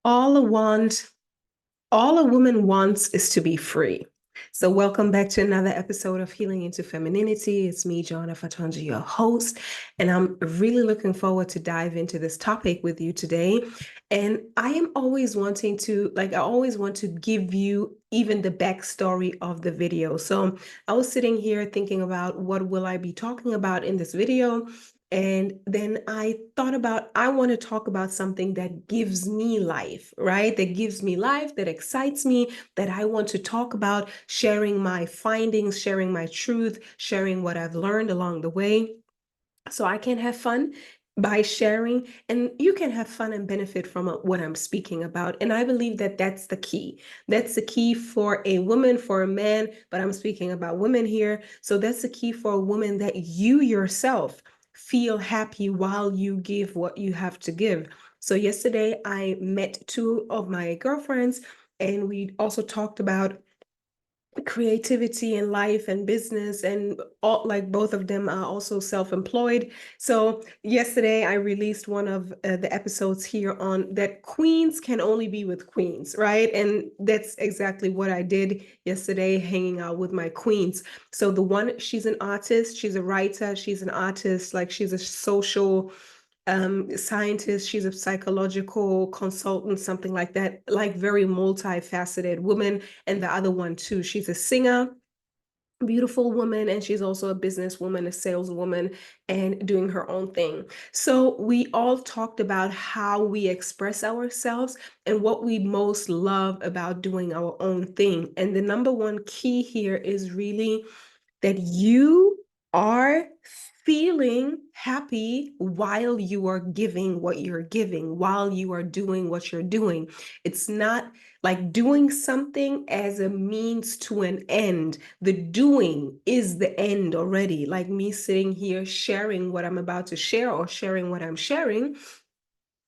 All a want, all a woman wants is to be free. So, welcome back to another episode of Healing into Femininity. It's me, Joanna Fatonji, your host, and I'm really looking forward to dive into this topic with you today. And I am always wanting to, I always want to give you even the backstory of the video. So, I was sitting here thinking about what will I be talking about in this video. And then I thought about, I want to talk about something that gives me life, right? That gives me life, that excites me, that I want to talk about, sharing my findings, sharing my truth, sharing what I've learned along the way. So I can have fun by sharing, and you can have fun and benefit from what I'm speaking about. And I believe that that's the key. That's the key for a woman, for a man, but I'm speaking about women here. So that's the key for a woman, that you yourself feel happy while you give what you have to give. So yesterday I met two of my girlfriends, and we also talked about creativity in life and business, and all, like, both of them are also self-employed. So yesterday I released one of the episodes here on that queens can only be with queens, right? And that's exactly what I did yesterday, hanging out with my queens. So the one, she's an artist, she's a writer, she's an artist, like she's a social scientist, she's a psychological consultant, something like that, like very multifaceted woman. And the other one too, she's a singer, beautiful woman, and she's also a businesswoman, a saleswoman, and doing her own thing. So we all talked about how we express ourselves and what we most love about doing our own thing. And the number one key here is really that you are feeling happy while you are giving what you're giving, while you are doing what you're doing. It's not like doing something as a means to an end. The doing is the end already. Like me sitting here sharing what I'm about to share, or sharing what I'm sharing,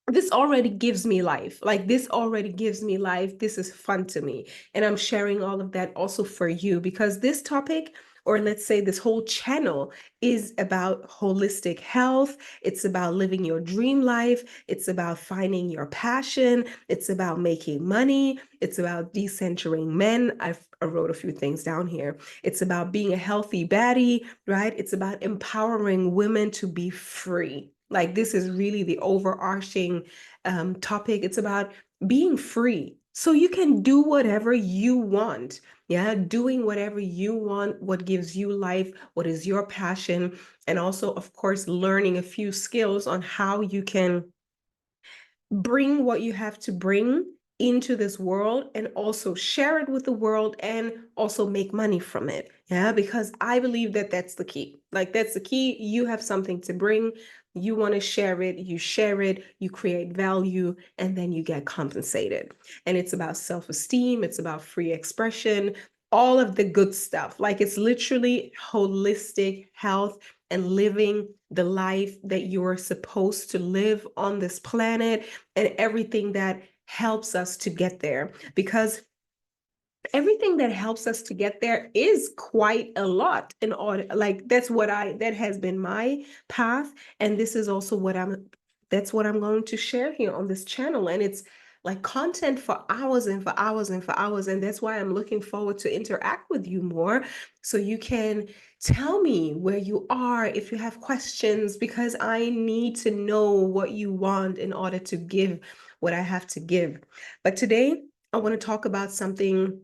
this already gives me life. Like, this already gives me life. This is fun to me. And I'm sharing all of that also for you, because this topic, or let's say this whole channel, is about holistic health. It's about living your dream life. It's about finding your passion. It's about making money. It's about decentering men. I wrote a few things down here. It's about being a healthy baddie, right? It's about empowering women to be free. Like, this is really the overarching topic. It's about being free so you can do whatever you want. Yeah, doing whatever you want, what gives you life, what is your passion, and also, of course, learning a few skills on how you can bring what you have to bring into this world, and also share it with the world, and also make money from it. Yeah, because I believe that that's the key. Like, that's the key. You have something to bring, you want to share it, you share it, you create value, and then you get compensated. And it's about self-esteem, it's about free expression, all of the good stuff. Like, it's literally holistic health and living the life that you're supposed to live on this planet, and everything that helps us to get there. Because everything that helps us to get there is quite a lot in order. Like, that has been my path. And this is also that's what I'm going to share here on this channel. And it's like content for hours and for hours and for hours. And that's why I'm looking forward to interact with you more. So you can tell me where you are if you have questions, because I need to know what you want in order to give what I have to give. But today I want to talk about something,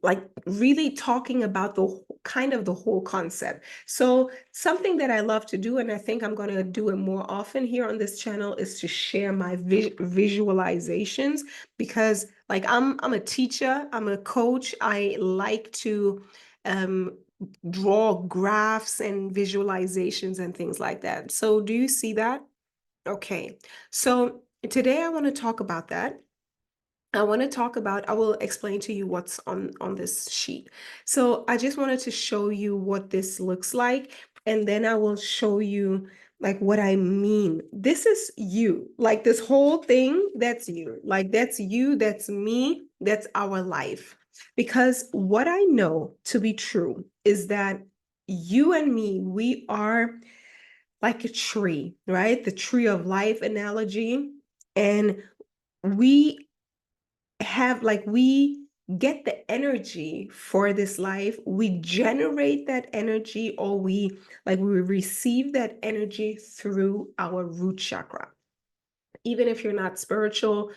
like really talking about the kind of the whole concept. So something that I love to do, and I think I'm going to do it more often here on this channel, is to share my visualizations. Because, like, I'm a teacher, I'm a coach. I like to um, draw graphs and visualizations and things like that. So do you see that? Okay. So today I want to talk about that. I will explain to you what's on this sheet. So I just wanted to show you what this looks like, and then I will show you like what I mean. This is you. Like, this whole thing, that's you. Like, that's you, that's me, that's our life. Because what I know to be true is that you and me, we are like a tree, right? The tree of life analogy. And we have like we get the energy for this life, we generate that energy, or we receive that energy through our root chakra. Even if you're not spiritual,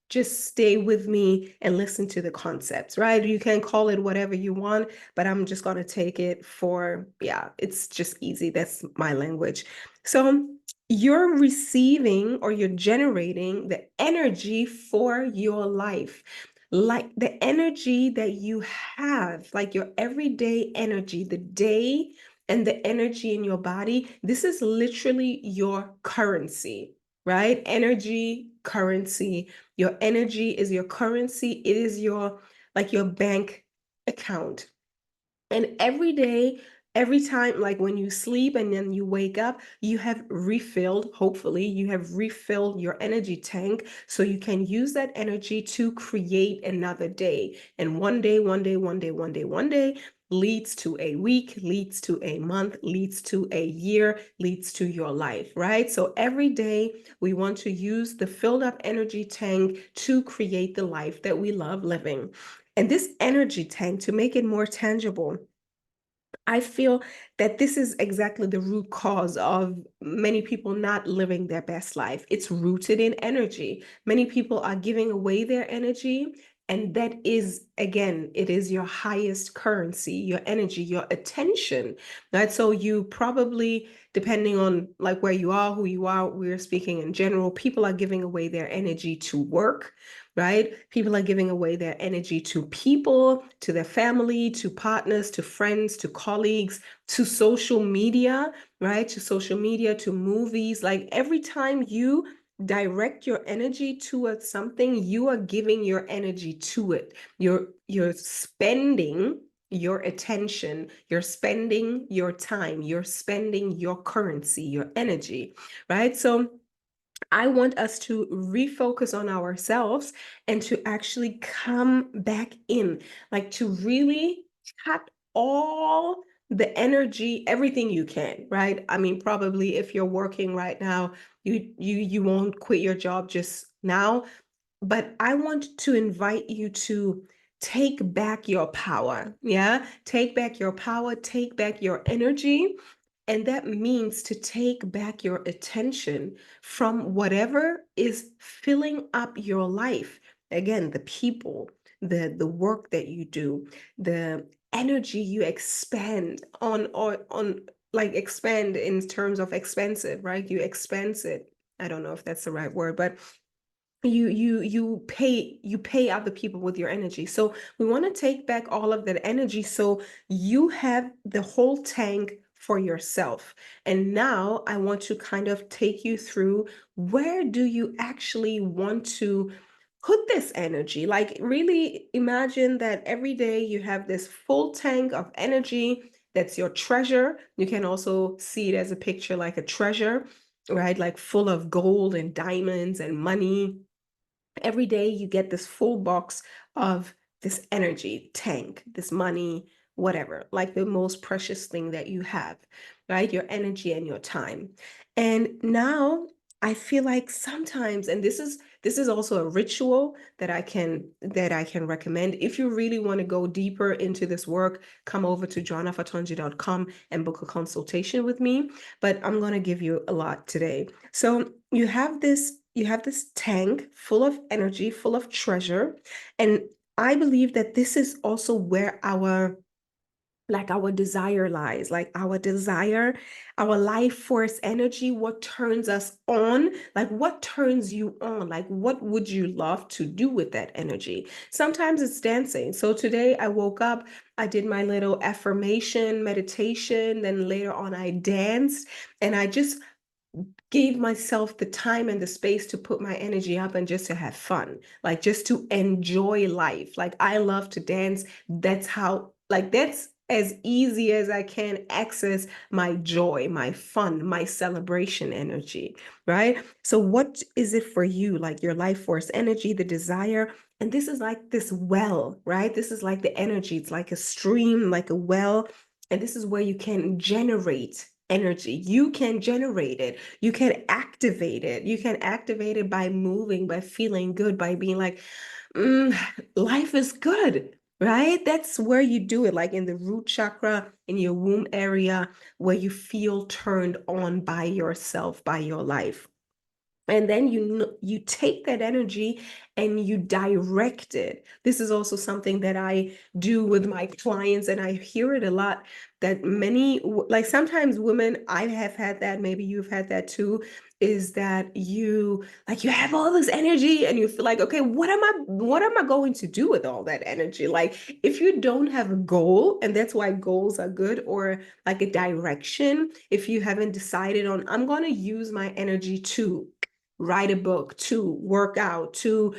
just stay with me and listen to the concepts, right? You can call it whatever you want, but I'm just going to take it for, yeah, it's just easy. That's my language. So you're receiving or you're generating the energy for your life. Like the energy that you have, like your everyday energy, the day and the energy in your body, this is literally your currency, right? Energy, currency. Your energy is your currency. It is your like your bank account. And every day, every time, like when you sleep and then you wake up, you have refilled, hopefully, you have refilled your energy tank so you can use that energy to create another day. And one day, one day, one day, one day, one day leads to a week, leads to a month, leads to a year, leads to your life, right? So every day we want to use the filled up energy tank to create the life that we love living. And this energy tank, to make it more tangible, I feel that this is exactly the root cause of many people not living their best life. It's rooted in energy. Many people are giving away their energy. And that is, again, it is your highest currency, your energy, your attention, right? So you probably, depending on like where you are, who you are, we're speaking in general, people are giving away their energy to work, right? People are giving away their energy to people, to their family, to partners, to friends, to colleagues, to social media, right? To social media, to movies. Like every time you direct your energy towards something, you are giving your energy to it. You're spending your attention, you're spending your time, you're spending your currency, your energy, right? So I want us to refocus on ourselves and to actually come back in, like to really cut all the energy, everything you can, right? I mean, probably if you're working right now, you won't quit your job just now, but I want to invite you to take back your power. Yeah. Take back your power, take back your energy. And that means to take back your attention from whatever is filling up your life. Again, the people, the work that you do, the energy you expend on or on like expend in terms of expensive, right? You expense it. I don't know if that's the right word, but you pay other people with your energy. So we want to take back all of that energy so you have the whole tank for yourself. And now I want to kind of take you through, where do you actually want to put this energy? Like really imagine that every day you have this full tank of energy. That's your treasure. You can also see it as a picture like a treasure, right? Like full of gold and diamonds and money. Every day you get this full box of this energy tank, this money, whatever, like the most precious thing that you have, right? Your energy and your time. And now I feel like sometimes, and this is also a ritual that I can recommend. If you really want to go deeper into this work, come over to joannafatonji.com and book a consultation with me. But I'm going to give you a lot today. So you have this tank full of energy, full of treasure. And I believe that this is also where our desire lies, like our desire, our life force energy, what turns us on, like what turns you on, like what would you love to do with that energy? Sometimes it's dancing. So today I woke up, I did my little affirmation meditation, then later on I danced, and I just gave myself the time and the space to put my energy up and just to have fun, like just to enjoy life. Like I love to dance. That's how, like, that's as easy as I can access my joy, my fun, my celebration energy, right? So, what is it for you? Like your life force energy, the desire. And this is like this well, right? This is like the energy. It's like a stream, like a well. And this is where you can generate energy. You can generate it. You can activate it. You can activate it by moving, by feeling good, by being like, mm, life is good, right? That's where you do it, like in the root chakra, in your womb area, where you feel turned on by yourself, by your life. And then you take that energy and you direct it. This is also something that I do with my clients, and I hear it a lot, that many, like sometimes women, I have had that, maybe you've had that too, is that you like you have all this energy and you feel like, okay, what am I going to do with all that energy? Like if you don't have a goal, and that's why goals are good, or like a direction, if you haven't decided on, I'm going to use my energy to write a book, to work out, to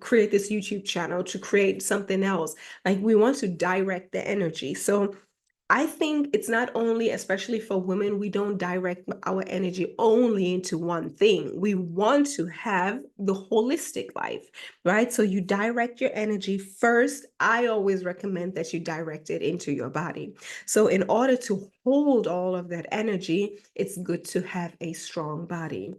create this YouTube channel, to create something else. Like we want to direct the energy. So I think it's not only, especially for women, we don't direct our energy only into one thing. We want to have the holistic life, right? So you direct your energy first. I always recommend that you direct it into your body. So in order to hold all of that energy, it's good to have a strong body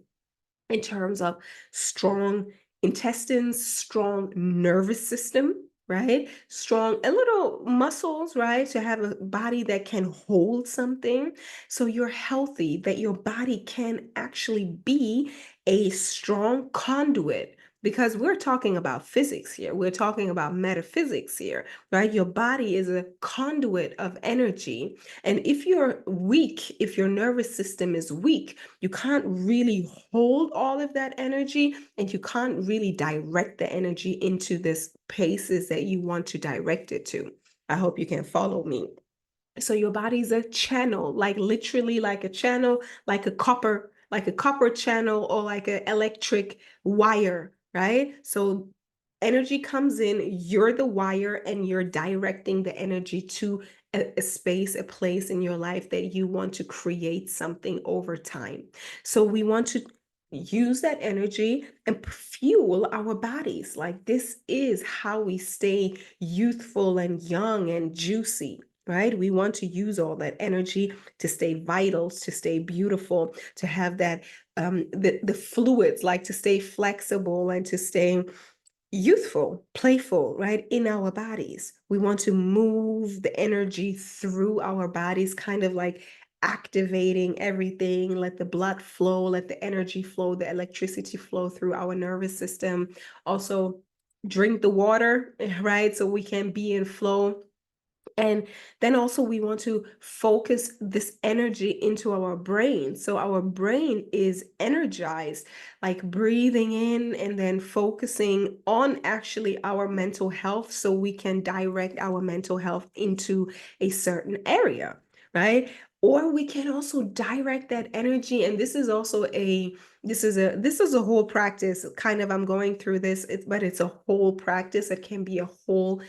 in terms of strong intestines, strong nervous system, right? Strong, a little muscles, right? To have a body that can hold something. So you're healthy, that your body can actually be a strong conduit. Because we're talking about physics here, we're talking about metaphysics here, right? Your body is a conduit of energy. And if you're weak, if your nervous system is weak, you can't really hold all of that energy, and you can't really direct the energy into this places that you want to direct it to. I hope you can follow me. So your body's a channel, like literally like a channel, like a copper channel, or like an electric wire, right? So energy comes in, you're the wire, and you're directing the energy to a space, a place in your life that you want to create something over time. So we want to use that energy and fuel our bodies. Like this is how we stay youthful and young and juicy, right? We want to use all that energy to stay vital, to stay beautiful, to have that the fluids, like to stay flexible and to stay youthful, playful, right? In our bodies. We want to move the energy through our bodies, kind of like activating everything, let the blood flow, let the energy flow, the electricity flow through our nervous system. Also, drink the water, right? So we can be in flow. And then also we want to focus this energy into our brain. So our brain is energized, like breathing in and then focusing on actually our mental health so we can direct our mental health into a certain area, right? Or we can also direct that energy. And this is also this is a whole practice. Kind of I'm going through this, but it's a whole practice. It can be a whole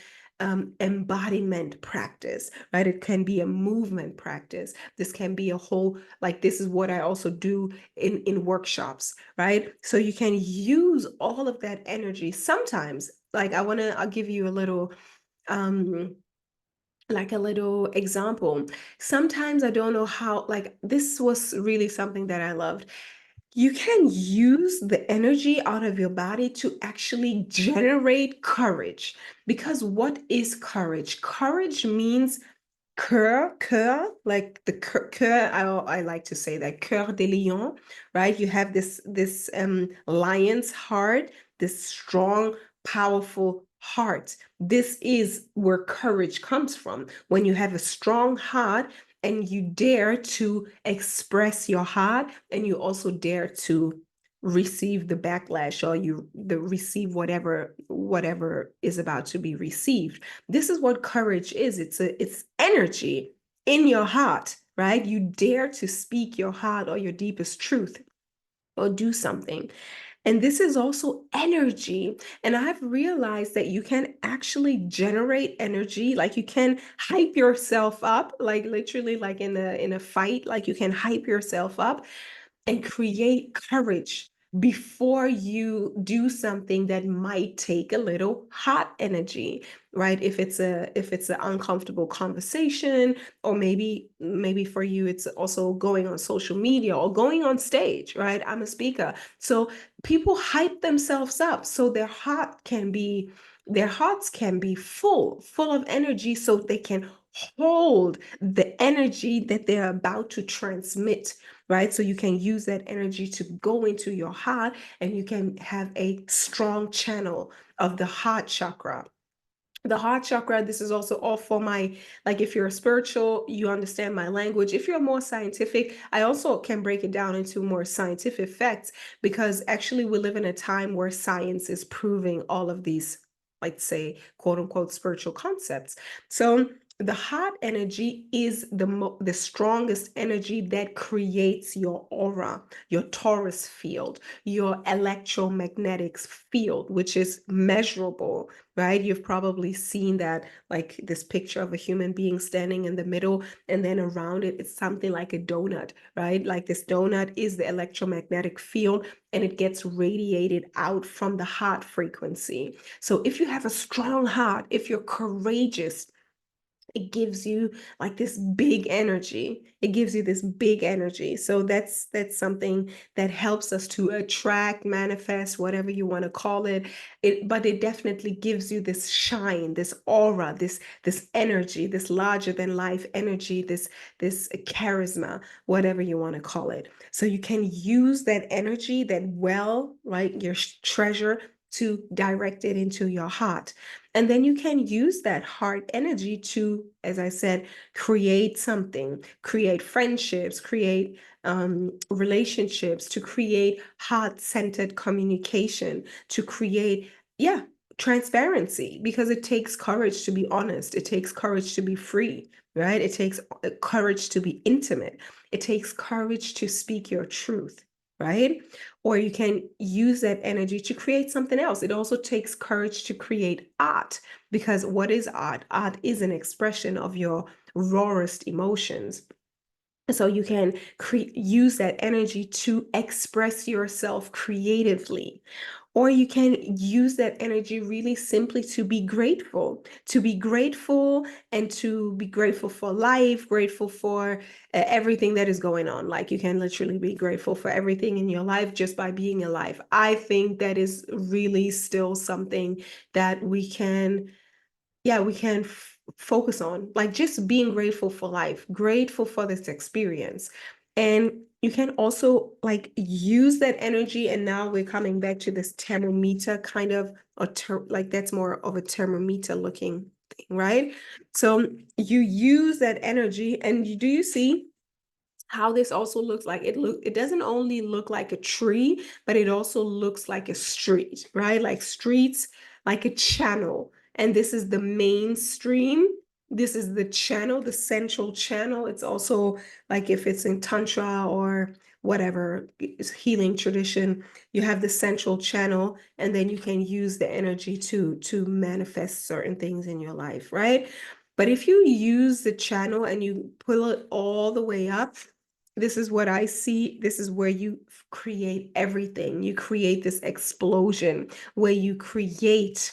embodiment practice, right? It can be a movement practice. This can be a whole, like this is what I also do in workshops, right? So you can use all of that energy. Sometimes, like I'll give you a little um like a little example. Sometimes I don't know how, like this was really something that I loved. You can use the energy out of your body to actually generate courage. Because what is courage? Courage means cœur, like the cœur, I like to say that cœur de lion, right? You have this lion's heart, this strong, powerful heart. This is where courage comes from. When you have a strong heart and you dare to express your heart, and you also dare to receive the backlash, or receive whatever is about to be received. This is what courage is. It's energy in your heart, right? You dare to speak your heart or your deepest truth or do something. And this is also energy. And I've realized that you can actually generate energy. Like you can hype yourself up, like literally like in a fight, like you can hype yourself up and create courage. before you do something that might take a little hot energy, right? If it's an uncomfortable conversation, or maybe for you it's also going on social media or going on stage, right? I'm a speaker. So people hype themselves up so their hearts can be full of energy, so they can hold the energy that they're about to transmit, right? So you can use that energy to go into your heart, and you can have a strong channel of the heart chakra. The heart chakra, this is also all for my, like, if you're spiritual, you understand my language. If you're more scientific, I also can break it down into more scientific facts, because actually we live in a time where science is proving all of these, like, say, quote unquote spiritual concepts. So the heart energy is the strongest energy that creates your aura, your Taurus field, your electromagnetic field, which is measurable, right? You've probably seen that, like this picture of a human being standing in the middle, and then around it, it's something like a donut, right? Like this donut is the electromagnetic field, and it gets radiated out from the heart frequency. So if you have a strong heart, if you're courageous, it gives you like this big energy. It gives you this big energy. So that's something that helps us to attract, manifest, whatever you want to call it. But it definitely gives you this shine, this aura, this energy, this larger than life energy, this charisma, whatever you want to call it. So you can use that energy, that well, right, your treasure, to direct it into your heart. And then you can use that heart energy to, as I said, create something, create friendships, create relationships, to create heart-centered communication, to create, yeah, transparency, because it takes courage to be honest. It takes courage to be free, right? It takes courage to be intimate. It takes courage to speak your truth, right? Or you can use that energy to create something else. It also takes courage to create art, because what is art? Art is an expression of your rawest emotions. So you can use that energy to express yourself creatively. Or you can use that energy really simply to be grateful, and to be grateful for life, grateful for everything that is going on. Like, you can literally be grateful for everything in your life just by being alive. I think that is really still something that we can, yeah, we can focus on, like just being grateful for life, grateful for this experience. And you can also like use that energy. And now we're coming back to this thermometer kind of, like that's more of a thermometer looking thing, right? So you use that energy, and do you see how this also looks like? It doesn't only look like a tree, but it also looks like a street, right? Like streets, like a channel. And this is the mainstream. This is the channel, the central channel. It's also like, if it's in tantra or whatever healing tradition, you have the central channel, and then you can use the energy to manifest certain things in your life, right? But if you use the channel and you pull it all the way up, this is what I see. This is where you create everything. You create this explosion where you create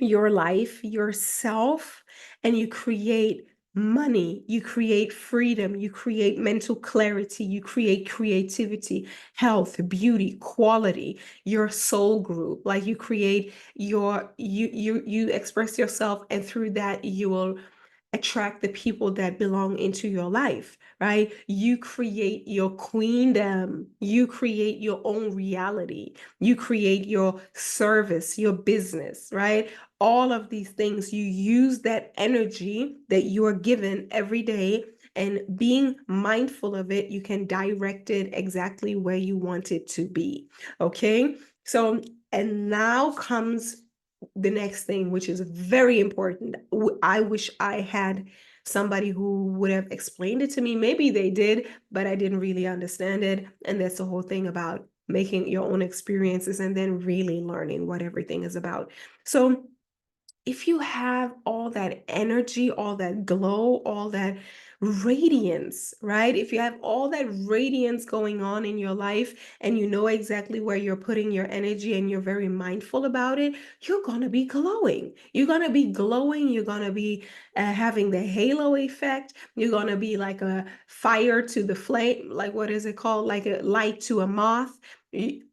your life, yourself, and you create money, you create freedom, you create mental clarity, you create creativity, health, beauty, quality, your soul group. Like, you create you express yourself, and through that you will attract the people that belong into your life, right? You create your queendom, you create your own reality, you create your service, your business, right? All of these things, you use that energy that you are given every day, and being mindful of it, you can direct it exactly where you want it to be. Okay. So, and now comes the next thing, which is very important. I wish I had somebody who would have explained it to me. Maybe they did, but I didn't really understand it. And that's the whole thing about making your own experiences and then really learning what everything is about. So if you have all that energy, all that glow, all that radiance, right? If you have all that radiance going on in your life and you know exactly where you're putting your energy and you're very mindful about it, you're going to be glowing. You're going to be glowing. You're going to be having the halo effect. You're going to be like a fire to the flame, like what is it called? Like a light to a moth.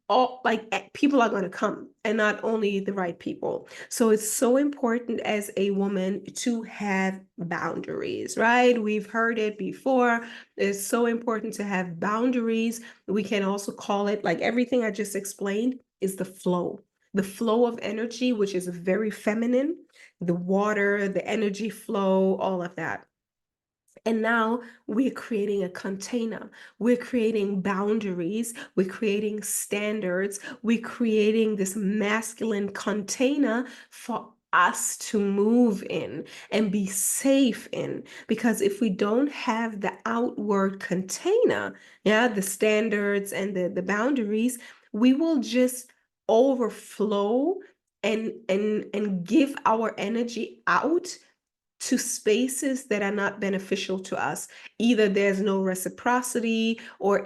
All like people are going to come, and not only the right people. So it's so important as a woman to have boundaries, right? We've heard it before. It's so important to have boundaries. We can also call it, like everything I just explained is the flow of energy, which is very feminine, the water, the energy flow, all of that. And now we're creating a container. We're creating boundaries. We're creating standards. We're creating this masculine container for us to move in and be safe in. Because if we don't have the outward container, yeah, the standards and the boundaries, we will just overflow and give our energy out to spaces that are not beneficial to us. Either there's no reciprocity, or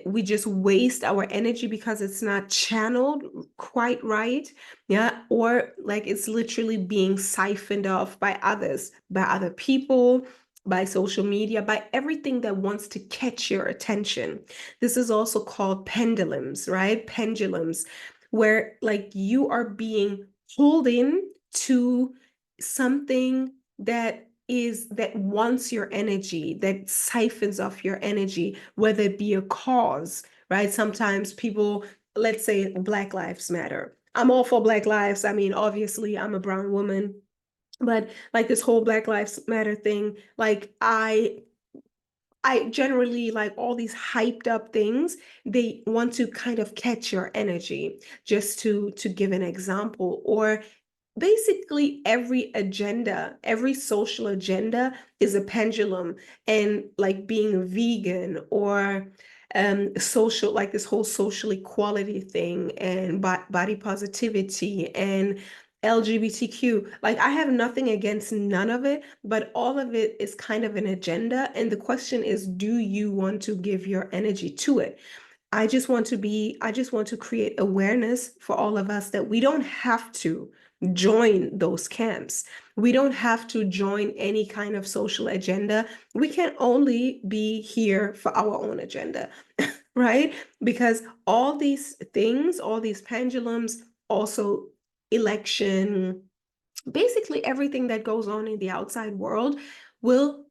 we just waste our energy because it's not channeled quite right. Yeah. Or like it's literally being siphoned off by others, by other people, by social media, by everything that wants to catch your attention. This is also called pendulums, right? Pendulums, where like you are being pulled in to something that wants your energy, that siphons off your energy, whether it be a cause, right? Sometimes people, let's say Black Lives Matter. I'm all for Black lives. I mean, obviously, I'm a brown woman, but like this whole Black Lives Matter thing, like I generally like all these hyped up things. They want to kind of catch your energy, just to give an example. Or basically every agenda, every social agenda is a pendulum. And like being vegan, or social, like this whole social equality thing, and body positivity, and LGBTQ. Like I have nothing against none of it, but all of it is kind of an agenda. And the question is, do you want to give your energy to it? I just want to create awareness for all of us that we don't have to join those camps. We don't have to join any kind of social agenda. We can only be here for our own agenda, right? Because all these things, all these pendulums, also election, basically everything that goes on in the outside world will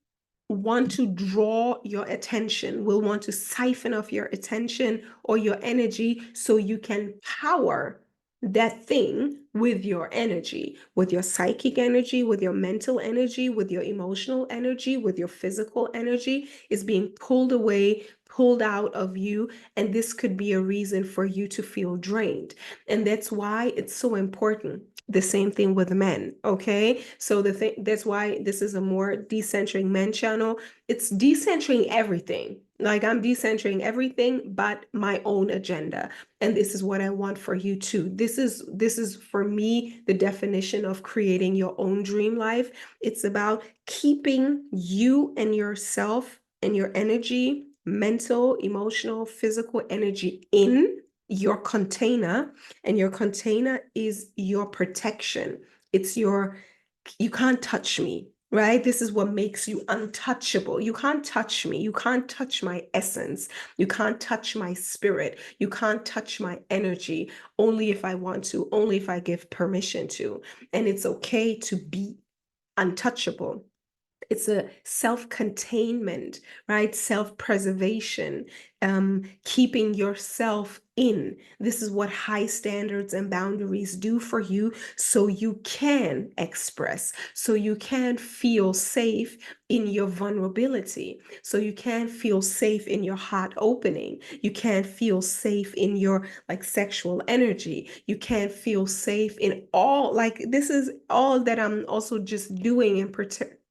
want to draw your attention, will want to siphon off your attention or your energy so you can power that thing with your energy, with your psychic energy, with your mental energy, with your emotional energy, with your physical energy is being pulled away, pulled out of you. And this could be a reason for you to feel drained. And that's why it's so important. The same thing with men. Okay. So the thing, that's why this is a more decentering men channel. It's decentering everything. Like I'm decentering everything but my own agenda. And this is what I want for you too. This is for me the definition of creating your own dream life. It's about keeping you and yourself and your energy, mental, emotional, physical energy in your container. And your container is your protection. It's your, you can't touch me, right? This is what makes you untouchable. You can't touch me. You can't touch my essence. You can't touch my spirit. You can't touch my energy. Only if I want to, only if I give permission to. And it's okay to be untouchable. It's a self-containment, right? Self-preservation, keeping yourself in. This is what high standards and boundaries do for you, so you can express, so you can feel safe in your vulnerability, so you can feel safe in your heart opening. You can feel safe in your like sexual energy. You can feel safe in all, like this is all that I'm also just doing in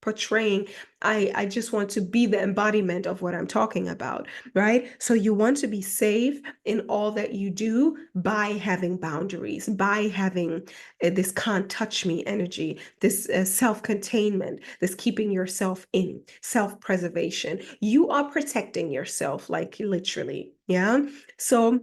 portraying. I just want to be the embodiment of what I'm talking about, right? So you want to be safe in all that you do by having boundaries, by having this can't touch me energy, this self-containment, this keeping yourself in, self-preservation. You are protecting yourself, like literally, yeah? So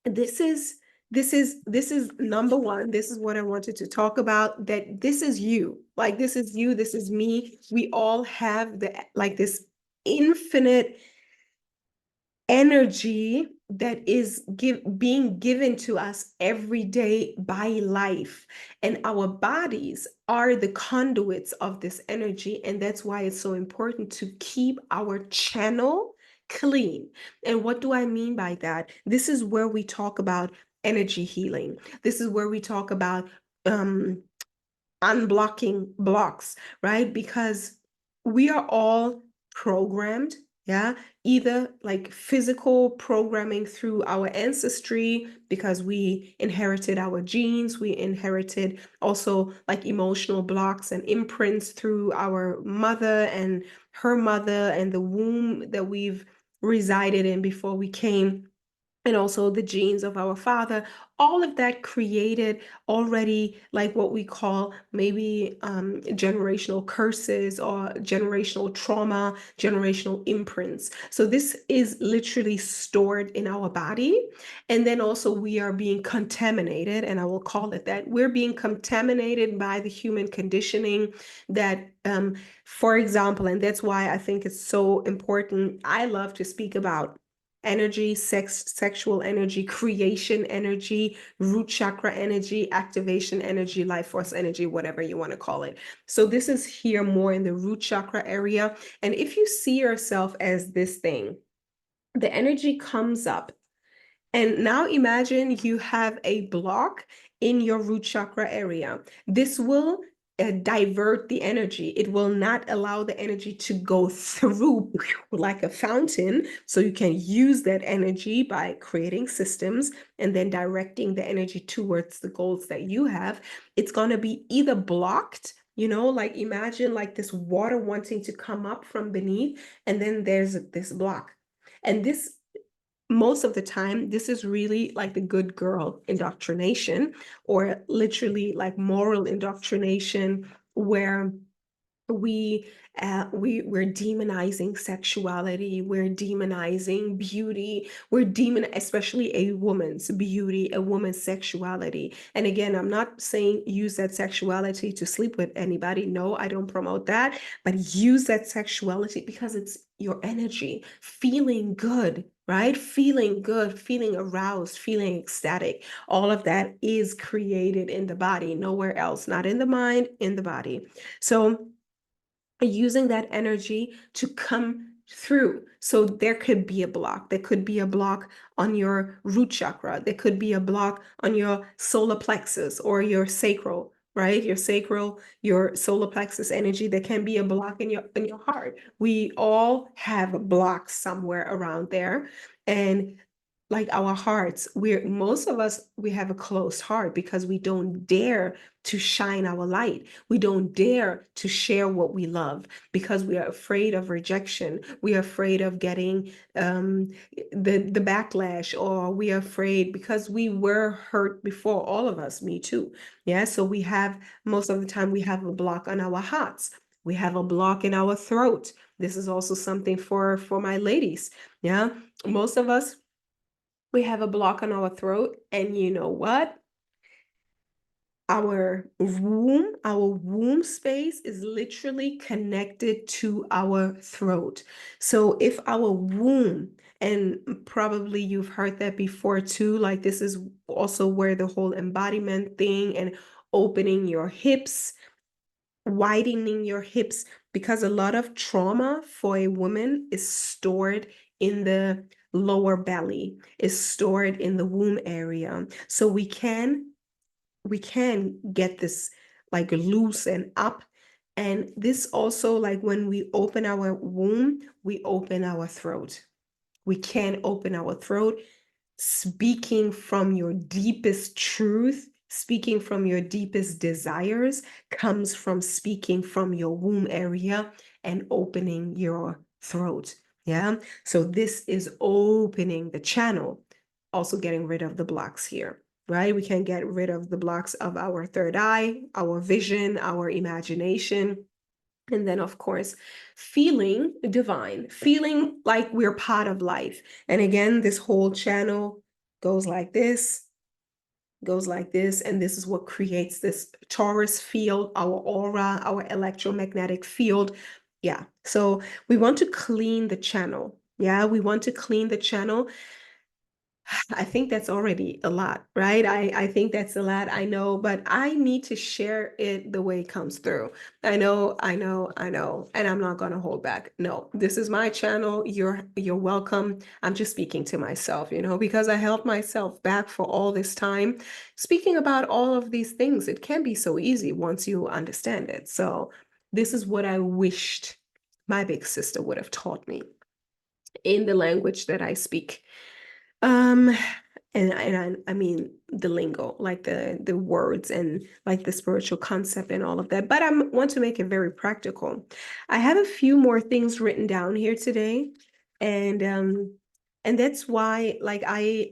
this is this is number one. This is what I wanted to talk about, that this is you. Like this is you, this is me. We all have the like this infinite energy that is being given to us every day by life. And our bodies are the conduits of this energy. And that's why it's so important to keep our channel clean. And what do I mean by that? This is where we talk about energy healing. This is where we talk about unblocking blocks, right? Because we are all programmed, yeah, either like physical programming through our ancestry because we inherited our genes, we inherited also like emotional blocks and imprints through our mother and her mother and the womb that we've resided in before we came, and also the genes of our father. All of that created already like what we call maybe generational curses or generational trauma, generational imprints. So this is literally stored in our body. And then also we are being contaminated, and I will call it that. We're being contaminated by the human conditioning that for example, and that's why I think it's so important. I love to speak about energy, sexual energy, creation energy, root chakra energy, activation energy, life force energy, whatever you want to call it. So this is here more in the root chakra area. And if you see yourself as this thing, the energy comes up. And now imagine you have a block in your root chakra area. This will divert the energy. It will not allow the energy to go through like a fountain. So you can use that energy by creating systems and then directing the energy towards the goals that you have. It's going to be either blocked, like imagine like this water wanting to come up from beneath, and then there's this block. And this most of the time, this is really like the good girl indoctrination, or literally like moral indoctrination, where we we're demonizing sexuality, we're demonizing beauty, especially a woman's beauty, a woman's sexuality. And again, I'm not saying use that sexuality to sleep with anybody. No, I don't promote that. But use that sexuality because it's your energy, feeling good, right? Feeling good, feeling aroused, feeling ecstatic. All of that is created in the body, nowhere else, not in the mind, in the body. So using that energy to come through. So there could be a block. There could be a block on your root chakra. There could be a block on your solar plexus or your sacral, right? Your sacral, your solar plexus energy. There can be a block in your heart. We all have blocks somewhere around there. And like our hearts, most of us, we have a closed heart because we don't dare to shine our light. We don't dare to share what we love because we are afraid of rejection. We are afraid of getting the backlash, or we are afraid because we were hurt before, all of us, me too. Yeah, so we have, most of the time, we have a block on our hearts. We have a block in our throat. This is also something for my ladies. Yeah, most of us, we have a block on our throat, and you know what? Our womb space is literally connected to our throat. So if our womb, and probably you've heard that before too, like this is also where the whole embodiment thing and opening your hips, widening your hips, because a lot of trauma for a woman is stored in the lower belly, is stored in the womb area. So we can get this like loose and up. And this also, like when we open our womb, we open our throat. We can open our throat, speaking from your deepest truth Speaking from your deepest desires comes from speaking from your womb area and opening your throat. Yeah. So this is opening the channel, also getting rid of the blocks here, right? We can get rid of the blocks of our third eye, our vision, our imagination. And then, of course, feeling divine, feeling like we're part of life. And again, this whole channel goes like this, goes like this, and this is what creates this torus field, our aura, our electromagnetic field. Yeah, so we want to clean the channel. Yeah, we want to clean the channel. I think that's already a lot, right? I think that's a lot, I know, but I need to share it the way it comes through. I know, and I'm not gonna hold back. No, this is my channel. You're welcome. I'm just speaking to myself, because I held myself back for all this time. Speaking about all of these things, it can be so easy once you understand it. So this is what I wished my big sister would have taught me in the language that I speak. Um, I mean the lingo, like the words and like the spiritual concept and all of that. But I want to make it very practical. I have a few more things written down here today, and that's why like I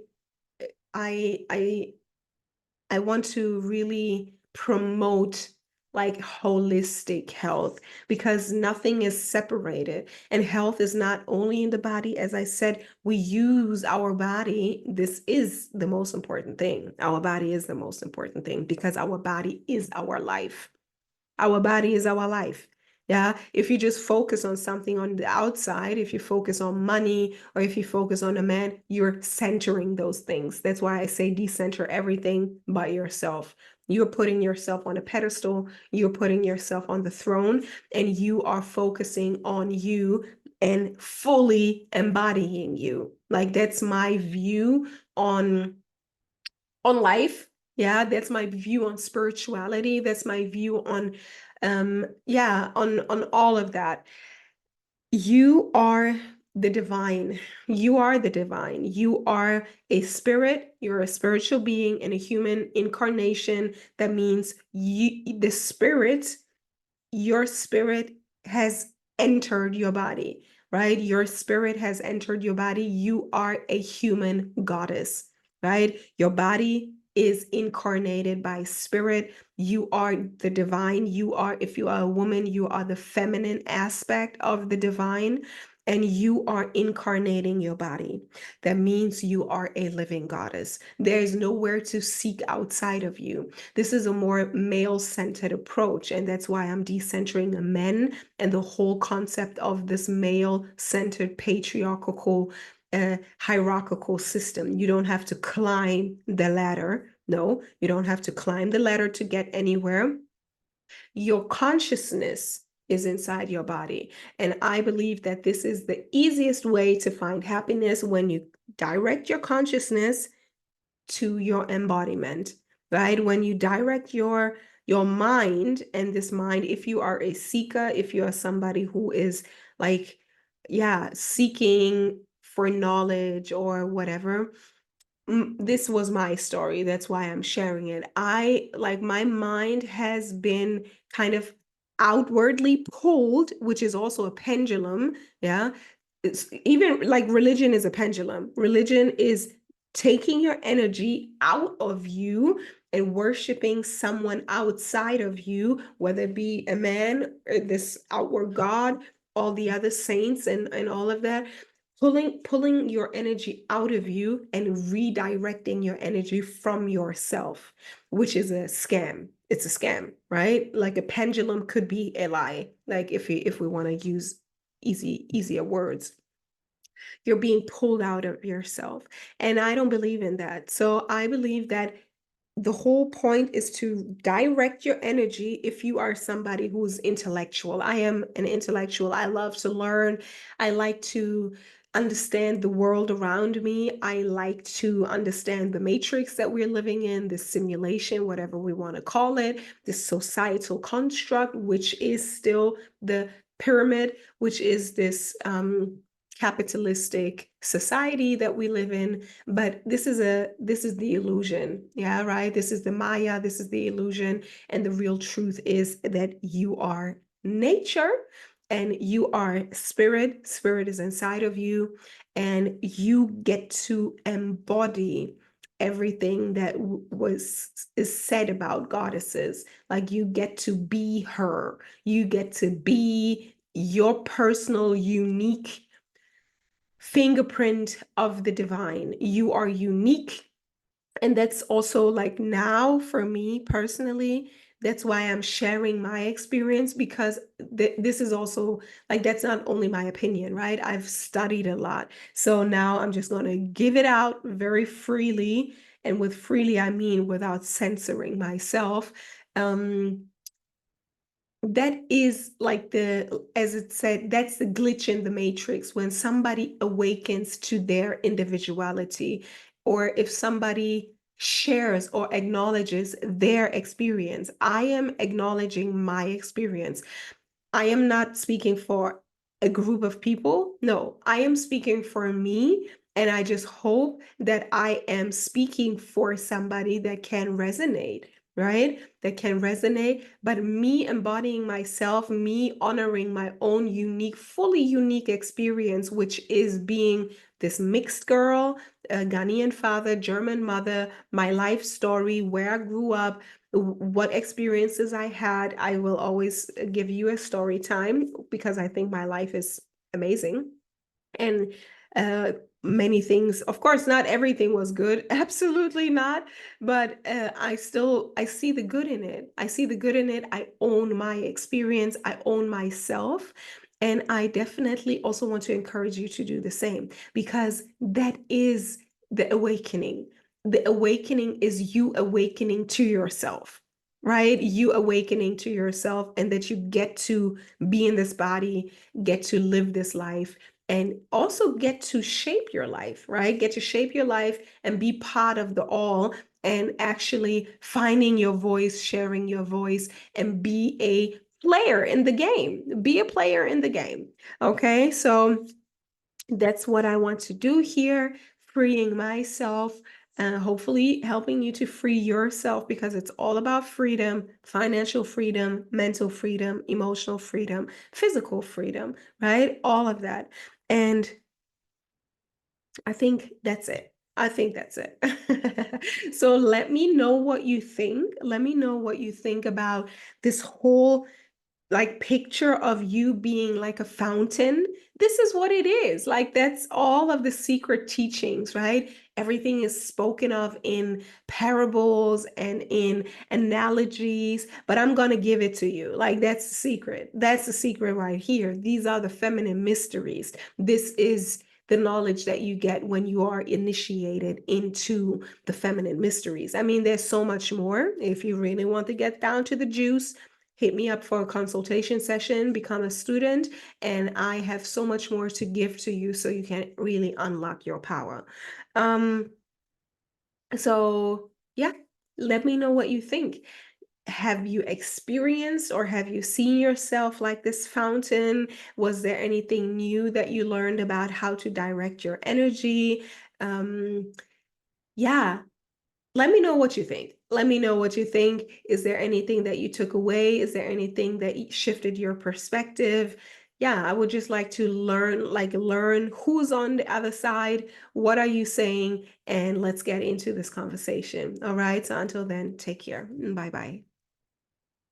I want to really promote like holistic health because nothing is separated. And health is not only in the body. As I said, we use our body. This is the most important thing. Our body is the most important thing because our body is our life. Our body is our life. Yeah. If you just focus on something on the outside, if you focus on money or if you focus on a man, you're centering those things. That's why I say decenter everything but yourself. You're putting yourself on a pedestal, you're putting yourself on the throne, and you are focusing on you and fully embodying you. Like that's my view on life. Yeah, that's my view on spirituality. That's my view on yeah, on all of that. You are the divine. You are the divine. You are a spirit, you're a spiritual being in a human incarnation. That means the spirit, your spirit has entered your body, right? Your spirit has entered your body. You are a human goddess, right? Your body is incarnated by spirit. You are the divine. You are, if you are a woman, you are the feminine aspect of the divine. And you are incarnating your body. That means you are a living goddess. There is nowhere to seek outside of you. This is a more male-centered approach, and that's why I'm decentering men and the whole concept of this male-centered patriarchal hierarchical system. You don't have to climb the ladder. No, you don't have to climb the ladder to get anywhere. Your consciousness is inside your body. And I believe that this is the easiest way to find happiness when you direct your consciousness to your embodiment, right? When you direct your mind, and this mind, if you are a seeker, if you are somebody who is like, yeah, seeking for knowledge or whatever, this was my story. That's why I'm sharing it. I like my mind has been kind of outwardly pulled, which is also a pendulum. Yeah. It's even like religion is a pendulum. Religion is taking your energy out of you and worshiping someone outside of you, whether it be a man or this outward God, all the other saints and all of that, pulling your energy out of you and redirecting your energy from yourself, which is a scam. It's a scam, right? Like a pendulum could be a lie, like if we want to use easier words. You're being pulled out of yourself, and I don't believe in that. So I believe that the whole point is to direct your energy. If you are somebody who's intellectual, I am an intellectual. I love to learn. I like to understand the world around me. I like to understand the matrix that we're living in, the simulation, whatever we want to call it, this societal construct, which is still the pyramid, which is this capitalistic society that we live in, but this is the illusion. Yeah, right. This is the Maya, this is the illusion, and the real truth is that you are nature and you are spirit. Spirit is inside of you, and you get to embody everything that was is said about goddesses. Like, you get to be her, you get to be your personal unique fingerprint of the divine. You are unique. And that's also, like, now for me personally, that's why I'm sharing my experience, because this is also, like, that's not only my opinion, right? I've studied a lot. So now I'm just going to give it out very freely. And with freely, I mean without censoring myself. That is like as it said, that's the glitch in the matrix when somebody awakens to their individuality, or if somebody shares or acknowledges their experience. I am acknowledging my experience. I am not speaking for a group of people. No, I am speaking for me. And I just hope that I am speaking for somebody that can resonate, right? That can resonate. But me embodying myself, me honoring my own unique, fully unique experience, which is being this mixed girl, a Ghanaian father, German mother, my life story, where I grew up, what experiences I had. I will always give you a story time because I think my life is amazing. And uh, many things, of course, not everything was good, absolutely not. But I see the good in it. I see the good in it. I own my experience. I own myself. And I definitely also want to encourage you to do the same, because that is the awakening. The awakening is you awakening to yourself, right? You awakening to yourself, and that you get to be in this body, get to live this life, and also get to shape your life, right? Get to shape your life and be part of the all, and actually finding your voice, sharing your voice, and be a player in the game. Be a player in the game. Okay, so that's what I want to do here, freeing myself and hopefully helping you to free yourself, because it's all about freedom, financial freedom, mental freedom, emotional freedom, physical freedom, right? All of that. And I think that's it. I think that's it. So let me know what you think. Let me know what you think about this whole, like, picture of you being like a fountain. This is what it is. Like, that's all of the secret teachings, right? Everything is spoken of in parables and in analogies, but I'm going to give it to you. Like, that's the secret. That's the secret right here. These are the feminine mysteries. This is the knowledge that you get when you are initiated into the feminine mysteries. I mean, there's so much more. If you really want to get down to the juice, hit me up for a consultation session, become a student, and I have so much more to give to you so you can really unlock your power. Um, so yeah, let me know what you think. Have you experienced or have you seen yourself like this fountain? Was there anything new that you learned about how to direct your energy? Um, yeah, let me know what you think. Let me know what you think. Is there anything that you took away? Is there anything that shifted your perspective? Yeah, I would just like to learn who's on the other side. What are you saying? And let's get into this conversation. All right. So until then, take care. Bye bye.